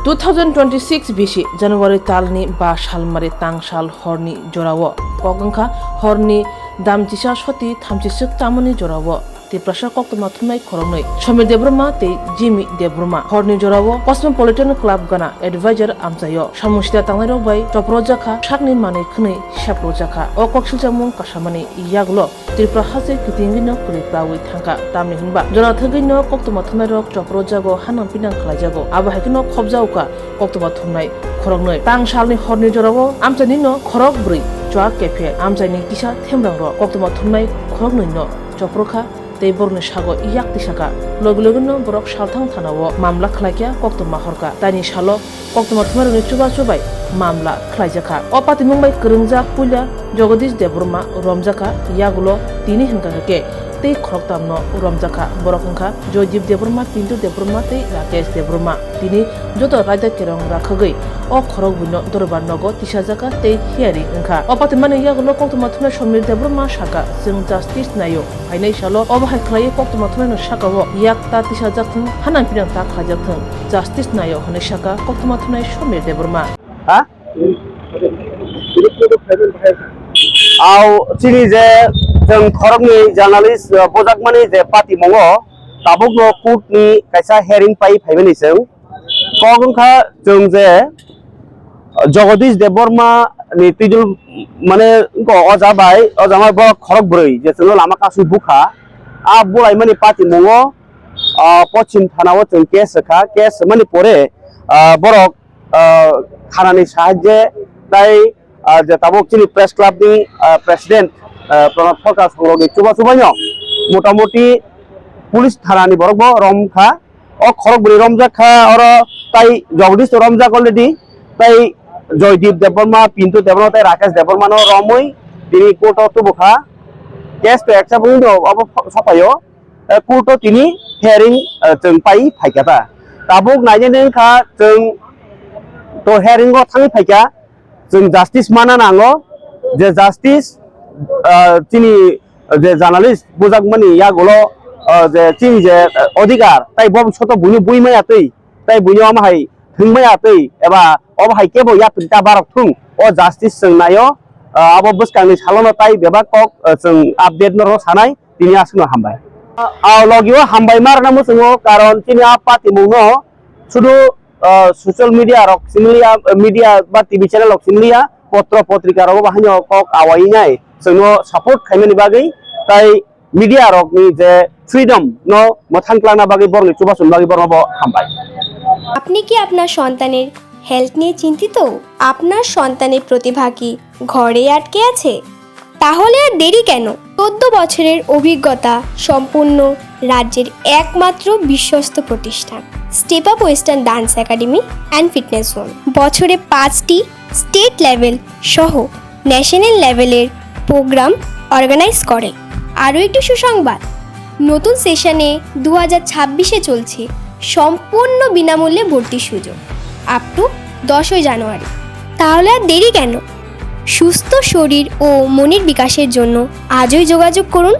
2026 bisi January talni ba salmari tangsal horni jorawo kogangkha horni damjisa soti thamjisuk tamani jorawo te prasha koktoma thumnai khorongnoi Somir Debroma te Jimmy Debroma horni jorawo Cosmopolitan Club gana advisor amchayo samusida tangnai rok bai toprojaka sakni manai khwnai saprojaka o koksilchamung kasamani yaglo Tripura hase kitingino kuriprawi thangka tamni hinba jona thagino koktoma thumnai rok toprojago hanam pinang khlaijago aba hakino khobjauka koktoma thumnai khorongnoi tangsalni horni jorawo amchani no khorok brui chwa kefe amchani kisa themrang ro koktoma thumnai khorongnoi no choprokha tei borni sago iyak tisaka logno borok salthang thanao mamla khlaikya koktoma horka tani salo koktoma thumai chuba chubai mamla khlaijaka opati mungbai krungjak pulia Jagadish Debroma romjaka yagulo tini hingkake tei khoroktamno romjaka borok hingka Joydeep Debroma Pintu Debroma tei Rakesh Debroma tini joto raida kerong rakhagoi o khorok buino dorbar nogo tisajaka tei hearing hingka opati mane yagulo koktoma thumai Somir Debroma saka jeng justice nayo hainai salo obahai khlai koktoma thumai no sakao yak ta tisajak thung hanan pinang ta khlajak thung justice nayo hanai saka koktoma thumai Somir Debroma Au chini je jeng khorokni journalist bojakmani je pati mongo tabukno courtni kaisa hearing pai phaibani jeng kogongkha jeng je Jagadish Debroma ni tidul mane ko ojabai ojama bo khorok broi je jeng lama kasu bukha a bolai mani pati mongo pochim thanao jeng case kha case mani pore borok khanani sahajye tai je tabuk chini press club ni president Pranab Sarkar songrogi chuba chubaino motamoti police thana ni borok bo romkha o khorok buri romjakha oro tai Jagadish romjak already tai Joydeep Debroma Pintu Debroma tai Rakesh Debroma no romoi tini court o tubukha case to accept window abo sapayo court o tini hearing jeng pai phaikata tabuk naijene kha jeng to hearing o thangi phaika jeng justice mana nango je justice chini je journalist bojakmani yagulo je chini je odhikar tai bobishoto buini buimai atei tai buini amahai thungmai atei eba obahai kebo yatrita barok thung o justice sengnayo abo buskangni salono tai bebak kok jeng update no sanai tini asno hambai logio hambai marna musungo karon chini apati mungno sudu social media rok simlia media ba TV channel rok simlia potro potrika rok bahanyo kok awai nai sengno support khaimani bagai tai media rok ni je freedom no mothangklana bagai borni chubasun bagai borno hambai আপনি কি আপনার সন্তানের health নিয়ে চিন্তিত আপনার সন্তানের প্রতিভা কি ঘরে আটকে আছে তাহলে আর দেরি কেন 14 বছরের অভিজ্ঞতা সম্পূর্ণ রাজ্যের একমাত্র বিশ্বস্ত প্রতিষ্ঠান step up western dance academy and fitness zone বছরে 5টি স্টেট লেভেল সহ ন্যাশনাল লেভেলের প্রোগ্রাম অর্গানাইজ করে আরও একটি সুসংবাদ নতুন সেশনে 2026-এ চলছে সম্পূর্ণ বিনামূল্যে ভর্তির সুযোগ আপ টু 10 জানুয়ারি তাহলে আর দেরি কেন সুস্থ শরীর ও মনের বিকাশের জন্য আজই যোগাযোগ করুন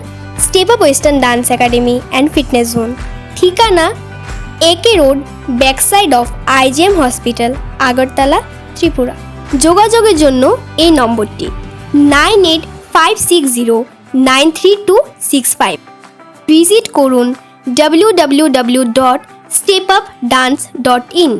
step up western dance academy and fitness zone ঠিকানা একে road backside of IGM hospital Agartala Tripura যোগাযোগের জন্য এই নম্বরটি 9856093265 ভিজিট করুন www.stepupdance.in